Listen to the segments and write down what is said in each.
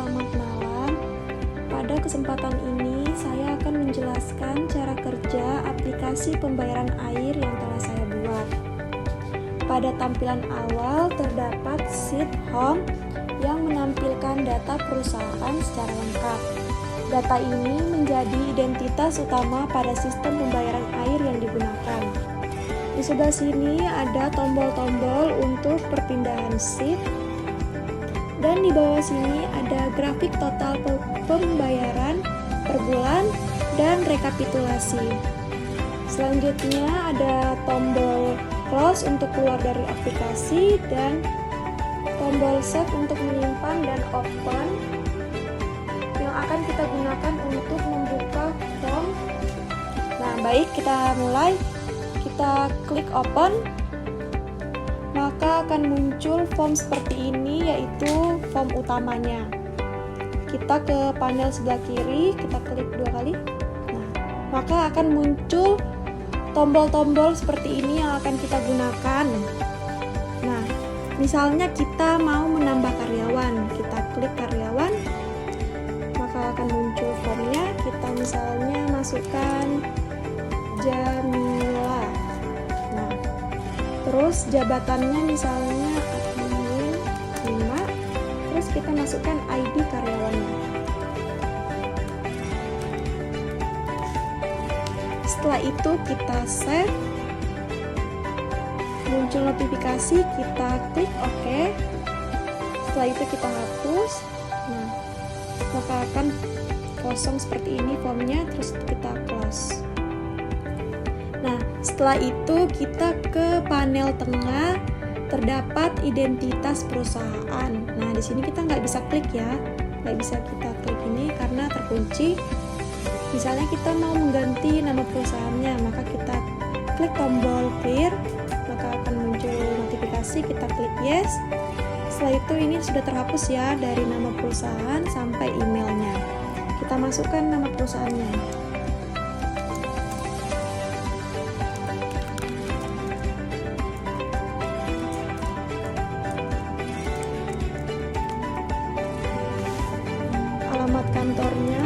selamat malam. Pada kesempatan ini saya akan menjelaskan cara kerja aplikasi pembayaran air yang telah saya buat. Pada tampilan awal terdapat sheet home yang menampilkan data perusahaan secara lengkap. Data ini menjadi identitas utama pada sistem pembayaran air yang digunakan. Di sebelah sini ada tombol-tombol untuk perpindahan sheet, dan di bawah sini ada grafik total pembayaran per bulan dan rekapitulasi. Selanjutnya ada tombol close untuk keluar dari aplikasi dan tombol save untuk menyimpan dan open yang akan kita gunakan untuk membuka form. Nah, baik, kita mulai. Kita klik open, maka akan muncul form seperti ini, yaitu form utamanya. Kita ke panel sebelah kiri, kita klik 2 kali. Nah, maka akan muncul tombol-tombol seperti ini yang akan kita gunakan. Nah, misalnya kita mau menambah karyawan, kita klik karyawan, maka akan muncul formnya. Kita misalnya masukkan Jamila. Nah, terus jabatannya misalnya admin 5, terus kita masukkan ID karyawannya. Setelah itu kita save, muncul notifikasi, kita klik OK. Setelah itu kita hapus. Nah, maka akan kosong seperti ini formnya, terus kita close. Nah, setelah itu kita ke panel tengah, terdapat identitas perusahaan. Nah, di sini kita nggak bisa klik ya, nggak bisa kita klik ini karena terkunci. Misalnya kita mau mengganti nama perusahaannya, maka kita klik tombol clear, maka akan muncul notifikasi, kita klik yes. Setelah itu ini sudah terhapus ya dari nama perusahaan sampai emailnya. Kita masukkan nama perusahaannya. Alamat kantornya,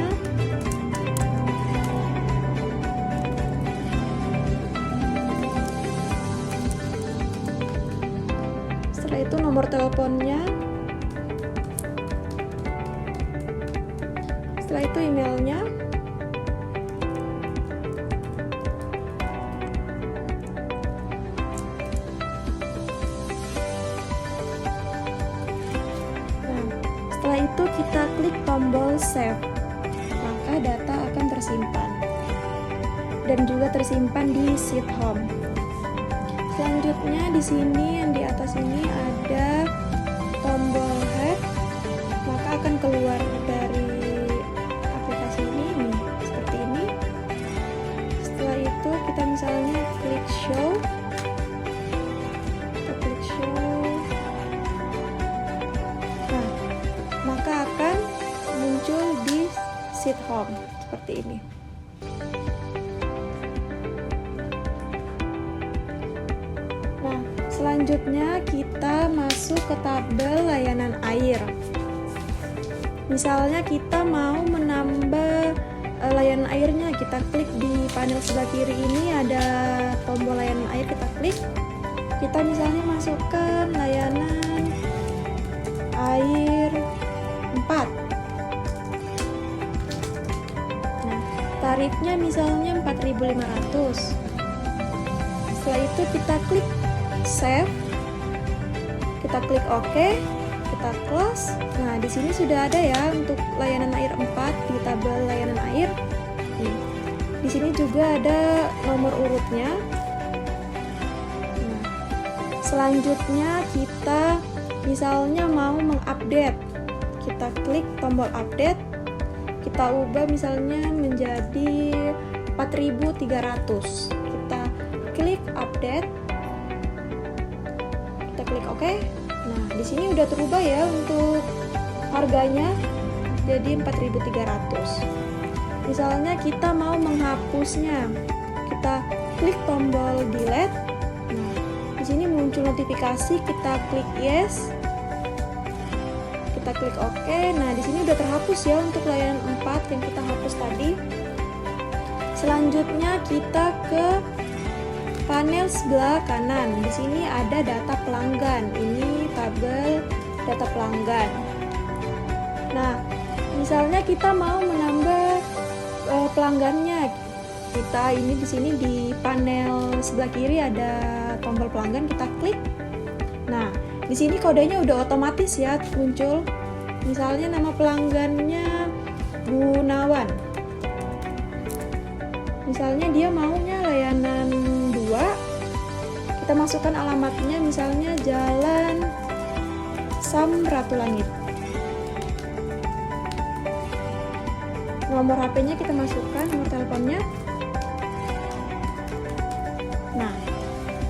setelah itu nomor teleponnya, setelah itu emailnya, setelah itu kita klik tombol save, maka data akan tersimpan dan juga tersimpan di sheet home. Selanjutnya di sini yang di atas ini ada tombol head, maka akan keluar dari aplikasi ini nih, seperti ini. Setelah itu kita misalnya klik show. Maka akan muncul di sheet home seperti ini. Nah, selanjutnya kita masuk ke tabel layanan air. Misalnya kita mau menambah layanan airnya, kita klik di panel sebelah kiri ini ada tombol layanan air, kita klik. Kita misalnya masukkan layanan air 4. Nah, tarifnya misalnya 4.500. Setelah itu kita klik save, kita klik OK, kita close. Nah, di sini sudah ada ya untuk layanan air 4 di tabel layanan air. Di sini juga ada nomor urutnya. Nah, selanjutnya kita misalnya mau mengupdate, kita klik tombol update, kita ubah misalnya menjadi 4.300. Kita klik update, kita klik OK. Nah, di sini udah terubah ya untuk harganya jadi 4.300. Misalnya kita mau menghapusnya, kita klik tombol delete. Nah, di sini muncul notifikasi, kita klik yes. kita klik OK. Nah, di sini udah terhapus ya untuk layanan 4 yang kita hapus tadi. Selanjutnya kita ke panel sebelah kanan. Di sini ada data pelanggan. Ini tabel data pelanggan. Nah, misalnya kita mau menambah pelanggannya. Kita ini di sini di panel sebelah kiri ada tombol pelanggan, kita klik. Nah, di sini kodenya udah otomatis ya muncul. Misalnya nama pelanggannya Gunawan. Misalnya dia maunya layanan 2, kita masukkan alamatnya, misalnya Jalan Samratulangit. Nomor HP-nya kita masukkan, nomor teleponnya. Nah,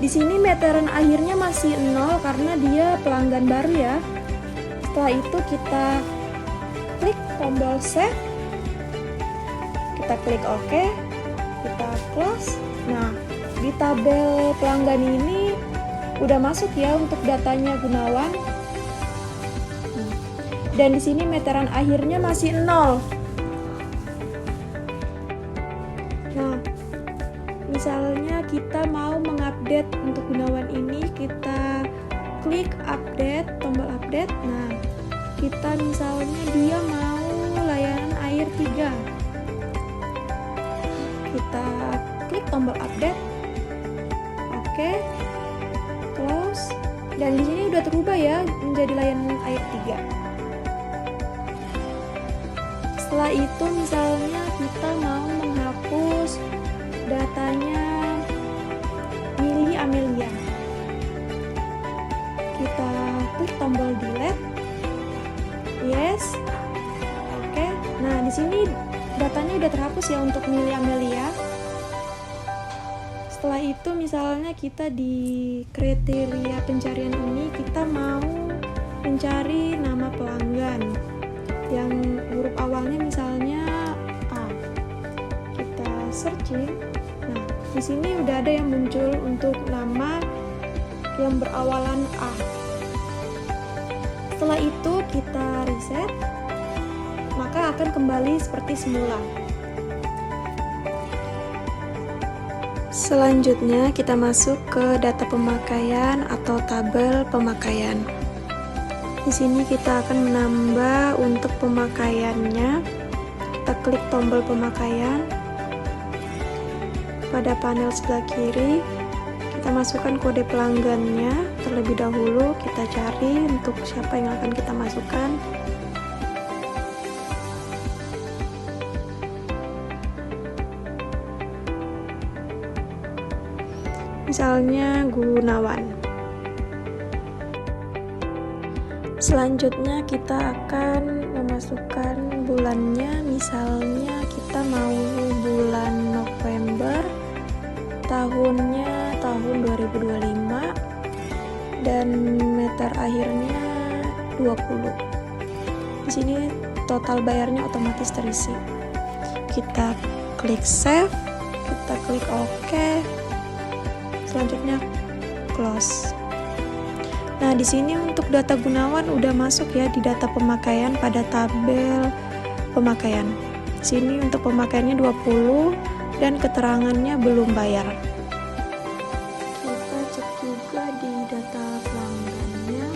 di sini meteran akhirnya masih 0 karena dia pelanggan baru ya. Setelah itu kita klik tombol save, kita klik OK, kita close. Nah, di tabel pelanggan ini udah masuk ya untuk datanya Gunawan. Dan di sini meteran akhirnya masih 0. Nah, misalnya kita mau mengupdate untuk Gunawan ini, kita klik update, tombol update. Nah, kita misalnya dia mau layanan air 3. Kita klik tombol update. Oke. Close. Dan di sini udah terubah ya menjadi layanan air 3. Setelah itu misalnya kita mau menghapus datanya Mili Amelia. Kita klik tombol delete. Yes. Oke. Nah, di sini datanya udah terhapus ya untuk Mili Amelia. Setelah itu misalnya kita di kriteria pencarian ini kita mau mencari nama pelanggan yang huruf awalnya misalnya A. Kita searching. Nah, di sini udah ada yang muncul untuk nama yang berawalan A. Setelah itu kita reset, maka akan kembali seperti semula. Selanjutnya kita masuk ke data pemakaian atau tabel pemakaian. Di sini kita akan menambah untuk pemakaiannya. Kita klik tombol pemakaian. Pada panel sebelah kiri, kita masukkan kode pelanggannya. Terlebih dahulu kita cari untuk siapa yang akan kita masukkan. Misalnya Gunawan. Selanjutnya kita akan memasukkan bulannya, misalnya kita mau bulan November, tahunnya tahun 2025, dan meter akhirnya 20. Di sini total bayarnya otomatis terisi. Kita klik save, kita klik OK, selanjutnya close. Nah, di sini untuk data Gunawan udah masuk ya di data pemakaian pada tabel pemakaian. Di sini untuk pemakaiannya 20 dan keterangannya belum bayar. Kita cek juga di data pelanggannya.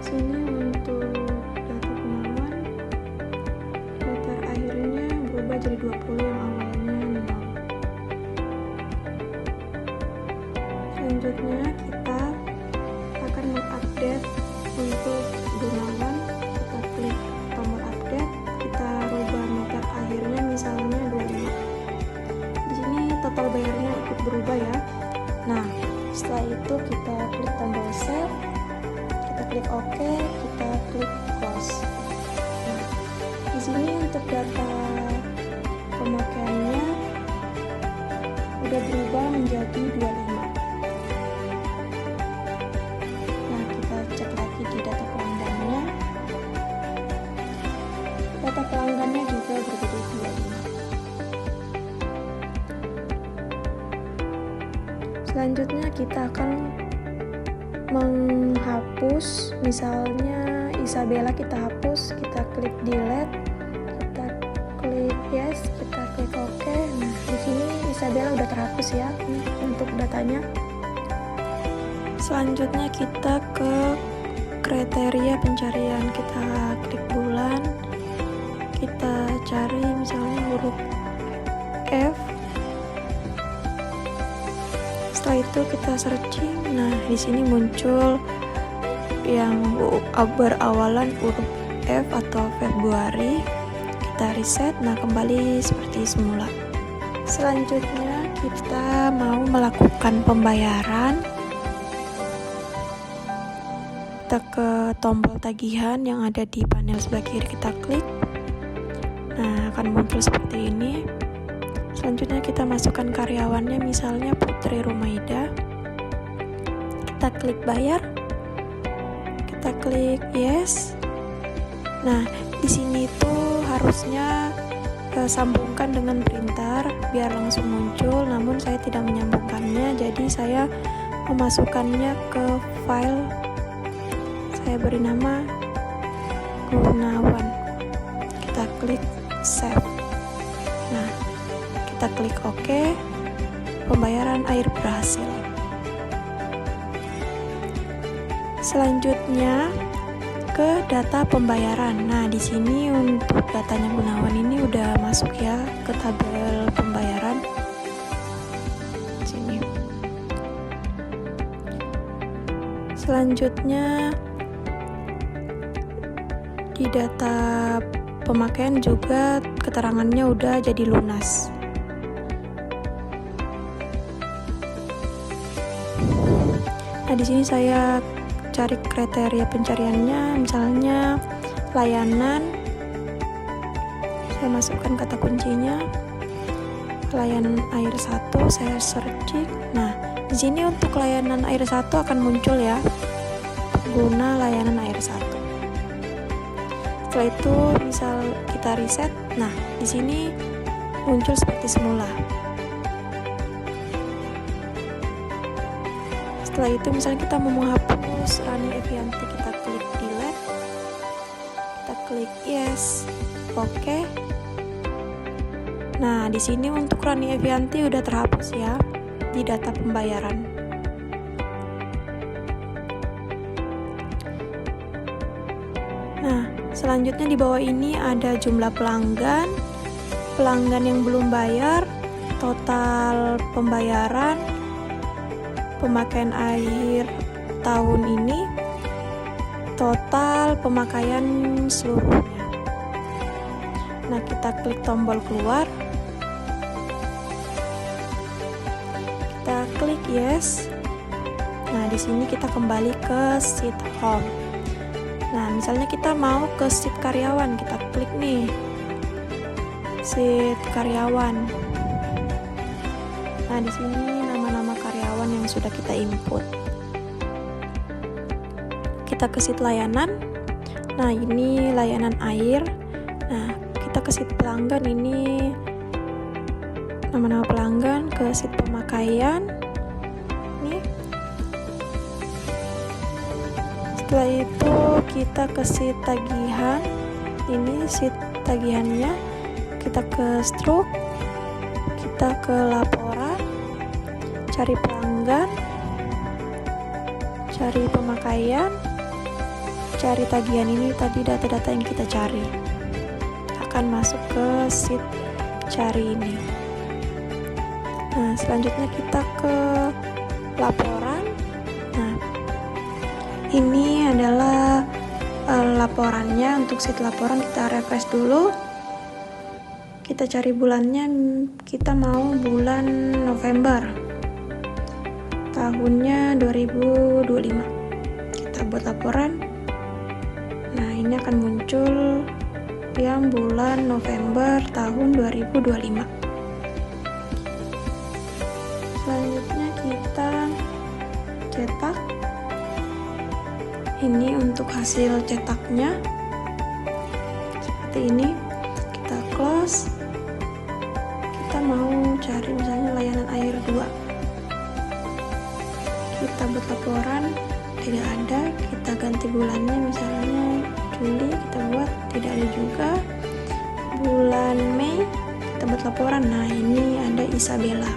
Sini untuk data Gunawan, meter akhirnya berubah jadi 20 yang awalnya 0. Selanjutnya kita akan mengupdate untuk Gunawan. Kita klik tombol update, kita rubah meter akhirnya misalnya 25. Di sini total bayarnya ikut berubah ya. Nah, setelah itu kita klik tombol save, kita klik OK, kita klik close. Nah, di sini untuk data pemakaiannya udah berubah menjadi 25. Data pelanggannya juga berbeda 25. Selanjutnya kita akan menghapus misalnya Isabella kita hapus, kita klik delete, kita klik yes, kita klik OK. Nah, di sini Isabella udah terhapus ya untuk datanya. Selanjutnya kita ke kriteria pencarian, kita klik bulan, kita cari misalnya huruf F. Setelah itu kita searching. Nah, di sini muncul yang berawalan huruf F atau Februari. Kita reset. Nah, kembali seperti semula. Selanjutnya kita mau melakukan pembayaran. Kita ke tombol tagihan yang ada di panel sebelah kiri, kita klik. Nah, akan muncul seperti ini. Selanjutnya kita masukkan karyawannya, misalnya Putri Rumaida. Kita klik bayar. Kita klik yes. Nah, di sini tuh harusnya sambungkan dengan printer biar langsung muncul, namun saya tidak menyambungkannya, jadi saya memasukkannya ke file. Saya beri nama Gunawan. Kita klik save. Nah, kita klik OK. Pembayaran air berhasil. Selanjutnya ke data pembayaran. Nah, di sini untuk datanya Gunawan ini udah masuk ya ke tabel pembayaran. Sini. Selanjutnya di data pemakaian juga keterangannya udah jadi lunas. Nah, di sini saya cari kriteria pencariannya, misalnya layanan. Saya masukkan kata kuncinya layanan air 1, saya searching. Nah, di sini untuk layanan air 1 akan muncul ya, pengguna layanan air 1. Setelah itu misal kita reset. Nah, di sini muncul seperti semula. Setelah itu misalnya kita mau menghapus Rani Evianti, kita klik delete, kita klik yes, OK. Nah, di sini untuk Rani Evianti udah terhapus ya di data pembayaran. Nah, selanjutnya di bawah ini ada jumlah pelanggan, pelanggan yang belum bayar, total pembayaran, pemakaian air tahun ini, total pemakaian seluruhnya. Nah, kita klik tombol keluar, kita klik yes. Nah, di sini kita kembali ke sheet home. Nah, misalnya kita mau ke sheet karyawan, kita klik nih sheet karyawan. Nah, di sini nama-nama karyawan yang sudah kita input. Kita ke sheet layanan. Nah, ini layanan air. Nah, kita ke sheet pelanggan, ini nama-nama pelanggan. Ke sheet pemakaian. Nih. Setelah itu kita ke sheet tagihan. Ini sheet tagihannya. Kita ke struk. Kita ke laporan. Cari pelanggan. Cari pemakaian. Cari tagihan, ini tadi data-data yang kita cari. Akan masuk ke sheet cari ini. Nah, selanjutnya kita ke laporan. Nah, ini adalah laporannya. Untuk sheet laporan kita refresh dulu. Kita cari bulannya, kita mau bulan November. Tahunnya 2025. Kita buat laporan. Nah, ini akan muncul yang bulan November tahun 2025. Selanjutnya kita cetak. Ini untuk hasil cetaknya. Seperti ini. Kita close. Kita mau cari misalnya layanan air 2. Kita buat laporan, tidak ada, kita ganti bulannya misalnya Juli kita buat, tidak ada juga. Bulan Mei kita buat laporan. Nah, ini ada Isabella,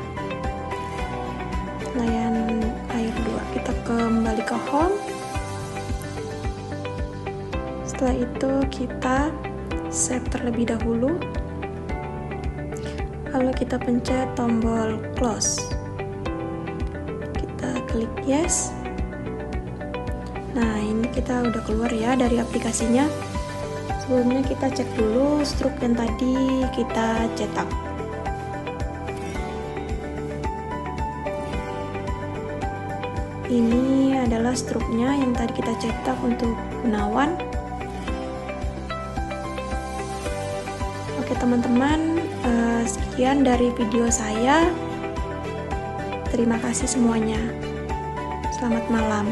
layan air 2. Kita kembali ke home. Setelah itu kita save terlebih dahulu, lalu kita pencet tombol close, kita klik yes. Nah, ini kita udah keluar ya dari aplikasinya. Sebelumnya kita cek dulu struk yang tadi kita cetak. Ini adalah struknya yang tadi kita cetak untuk Gunawan. Oke teman-teman, sekian dari video saya. Terima kasih semuanya. Selamat malam.